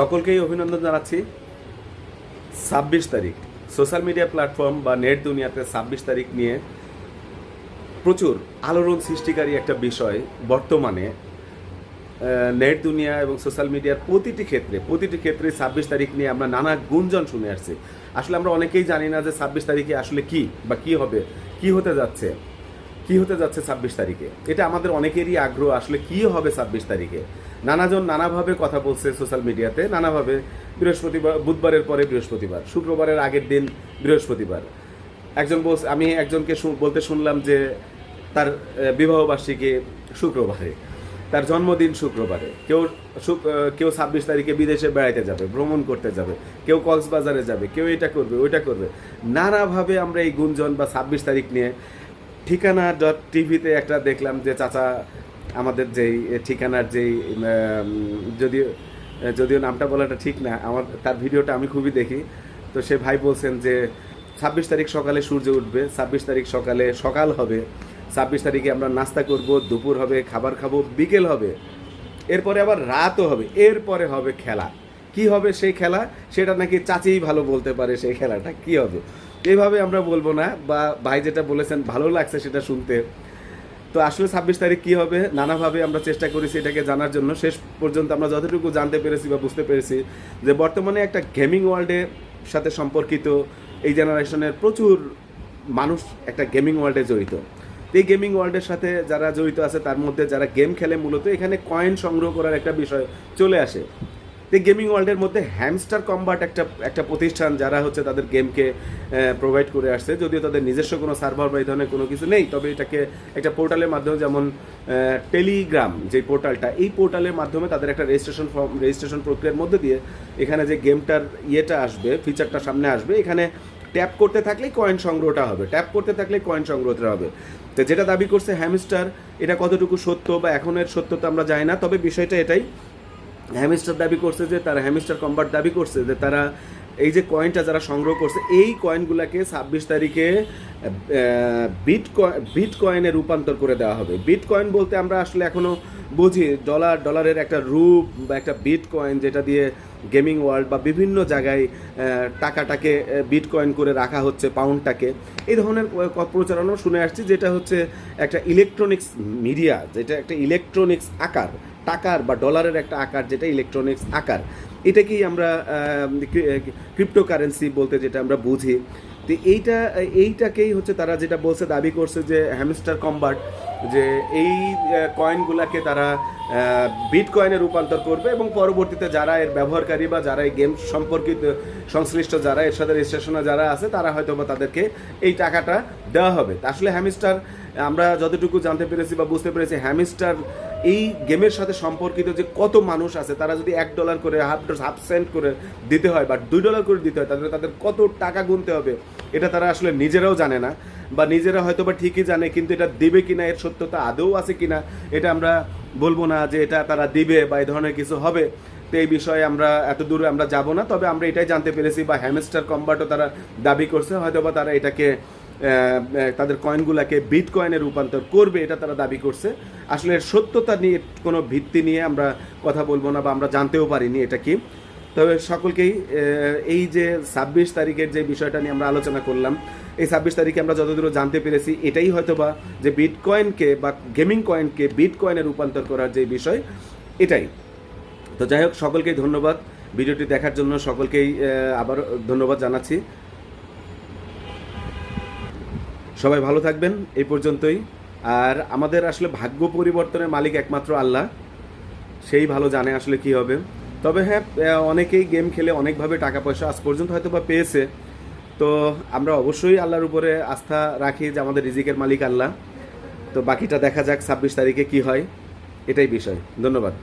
সকলকেই অভিনন্দন জানাচ্ছি। ২৬ তারিখ সোশ্যাল মিডিয়া প্ল্যাটফর্ম বা নেট দুনিয়াতে ২৬ তারিখ নিয়ে প্রচুর আলোড়ন সৃষ্টিকারী একটা বিষয়। বর্তমানে নেট দুনিয়া এবং সোশ্যাল মিডিয়ার প্রতিটি ক্ষেত্রে ২৬ তারিখ নিয়ে আমরা নানা গুঞ্জন শুনে আসছি। আসলে আমরা অনেকেই জানি না যে ২৬ তারিখে আসলে কি বা কি হবে, কি হতে যাচ্ছে ২৬ তারিখে। এটা আমাদের অনেকেরই আগ্রহ, আসলে কি হবে ২৬ তারিখে। নানাজন নানাভাবে কথা বলছে সোশ্যাল মিডিয়াতে, নানাভাবে। বৃহস্পতিবার, বুধবারের পরে বৃহস্পতিবার, শুক্রবারের আগের দিন বৃহস্পতিবার। আমি একজনকে বলতে শুনলাম যে তার বিবাহবার্ষিকী শুক্রবারে, তার জন্মদিন শুক্রবারে। কেউ ২৬ তারিখে বিদেশে বেড়াইতে যাবে, ভ্রমণ করতে যাবে, কেউ কক্সবাজারে যাবে, কেউ এটা করবে ওইটা করবে। নানাভাবে আমরা এই গুঞ্জন বা ২৬ তারিখ নিয়ে ঠিকানা.টিভিতে একটা দেখলাম যে চাচা আমাদের যেই ঠিকানার যদিও নামটা বলাটা ঠিক না, তার ভিডিওটা আমি খুবই দেখি। তো সে ভাই বলছেন যে ২৬ তারিখ সকালে সূর্য উঠবে, ২৬ তারিখ সকালে সকাল হবে, ২৬ তারিখে আমরা নাস্তা করব, দুপুর হবে, খাবার খাবো, বিকেল হবে, এরপরে আবার রাতও হবে, এরপরে হবে খেলা। কি হবে সেই খেলা, সেটা নাকি চাচিই ভালো বলতে পারে সেই খেলাটা কি হবে। এইভাবে আমরা বলবো না, বা ভাই যেটা বলেছেন ভালো লাগছে সেটা শুনতে। তো আসলে ২৬ তারিখ কী হবে, নানাভাবে আমরা চেষ্টা করেছি এটাকে জানার জন্য। শেষ পর্যন্ত আমরা যতটুকু জানতে পেরেছি বা বুঝতে পেরেছি যে বর্তমানে একটা গেমিং ওয়ার্ল্ডের সাথে সম্পর্কিত এই জেনারেশনের প্রচুর মানুষ একটা গেমিং ওয়ার্ল্ডে জড়িত। এই গেমিং ওয়ার্ল্ডের সাথে যারা জড়িত আছে তার মধ্যে যারা গেম খেলে, মূলত এখানে কয়েন সংগ্রহ করার একটা বিষয় চলে আসে। এই গেমিং ওয়ার্ল্ডের মধ্যে হ্যামস্টার কম্বাট একটা প্রতিষ্ঠান, যারা হচ্ছে তাদের গেমকে প্রোভাইড করে আসছে। যদিও তাদের নিজস্ব কোনো সার্ভার বা এই ধরনের কোনো কিছু নেই, তবে এটাকে একটা পোর্টালের মাধ্যমে, যেমন টেলিগ্রাম যে পোর্টালটা, এই পোর্টালের মাধ্যমে তাদের একটা রেজিস্ট্রেশন প্রক্রিয়ার মধ্যে দিয়ে এখানে যে গেমটার আসবে, ফিচারটা সামনে আসবে, এখানে ট্যাপ করতে থাকলেই কয়েন সংগ্রহটা হবে, সংগ্রহটা হবে। তো যেটা দাবি করছে হ্যামস্টার, এটা কতটুকু সত্য বা এখনের সত্যতা আমরা জানি না, তবে বিষয়টা এটাই। হ্যামস্টার দাবি করছে যে তারা, হ্যামস্টার কম্বাট দাবি করছে যে তারা এই যে কয়েনটা যারা সংগ্রহ করছে, এই কয়েনগুলোকে ২৬ তারিখে বিট কয়েনে রূপান্তর করে দেওয়া হবে। বিট কয়েন বলতে আমরা আসলে এখনও বুঝি ডলারের একটা রূপ বা একটা বিট কয়েন, যেটা দিয়ে গেমিং ওয়ার্ল্ড বা বিভিন্ন জায়গায় টাকাটাকে বিট কয়েন করে রাখা হচ্ছে, পাউন্ডটাকে। এই ধরনের প্রচারণা শুনে আসছি, যেটা হচ্ছে একটা ইলেকট্রনিক্স মিডিয়া, যেটা একটা ইলেকট্রনিক্স আকার, টাকার বা ডলারের একটা আকার, যেটা ইলেকট্রনিক্স আকার। এটাকেই আমরা ক্রিপ্টোকারেন্সি বলতে যেটা আমরা বুঝি। তো এইটাকেই হচ্ছে তারা যেটা বলছে, দাবি করছে যে হ্যামস্টার কম্বাট, যে এই কয়েনগুলোকে তারা বিট কয়েনে রূপান্তর করবে এবং পরবর্তীতে যারা এর ব্যবহারকারী বা যারা এই গেম সম্পর্কিত সংশ্লিষ্ট, যারা এর সাথে রেজিস্ট্রেশনে যারা আছে, তারা হয়তো বা তাদেরকে এই টাকাটা দেওয়া হবে। আসলে হ্যামস্টার, আমরা যতটুকু জানতে পেরেছি বা বুঝতে পেরেছি, হ্যামস্টার এই গেমের সাথে সম্পর্কিত যে কত মানুষ আছে, তারা যদি $1 করে, হাফ সেন্ট করে দিতে হয় বা $2 করে দিতে হয়, তাহলে তাদের কত টাকা গুনতে হবে, এটা তারা আসলে নিজেরাও জানে না, বা নিজেরা হয়তো বা ঠিকই জানে, কিন্তু এটা দিবে কিনা, এর সত্যতা আদৌ আছে কিনা, এটা আমরা বলবো না যে এটা তারা দিবে বা এই ধরনের কিছু হবে। তো এই বিষয়ে আমরা এত দূরে আমরা যাব না, তবে আমরা এটাই জানতে পেরেছি, বা হ্যামস্টার কম্বাটও তারা দাবি করছে, হয়তো বা তারা এটাকে তাদের কয়েনগুলোকে বিট কয়েনে রূপান্তর করবে, এটা তারা দাবি করছে। আসলে এর সত্যতা নিয়ে কোনো ভিত্তি নিয়ে আমরা কথা বলবো না, বা আমরা জানতেও পারিনি এটা কি। তবে সকলকেই এই যে ২৬ তারিখের যে বিষয়টা নিয়ে আমরা আলোচনা করলাম, এই ২৬ তারিখে আমরা যতদূর জানতে পেরেছি, এটাই হয়তো বা যে বিটকয়েনকে বা গেমিং কয়েনকে বিটকয়েনে রূপান্তর করার যে বিষয়, এটাই। তো যাই হোক, সকলকেই ধন্যবাদ ভিডিওটি দেখার জন্য, সকলকেই আবার ধন্যবাদ জানাচ্ছি। সবাই ভালো থাকবেন, এই পর্যন্তই। আর আমাদের আসলে ভাগ্য পরিবর্তনের মালিক একমাত্র আল্লাহ, সেই ভালো জানে আসলে কি হবে। তবে হ্যাঁ, অনেকেই গেম খেলে অনেকভাবে টাকা পয়সা আজ পর্যন্ত হয়তো বা পেয়েছে। তো আমরা অবশ্যই আল্লাহর উপরে আস্থা রাখি যে আমাদের রিজিকের মালিক আল্লাহ। তো বাকিটা দেখা যাক ২৬ তারিখে কি হয়, এটাই বিষয়। ধন্যবাদ।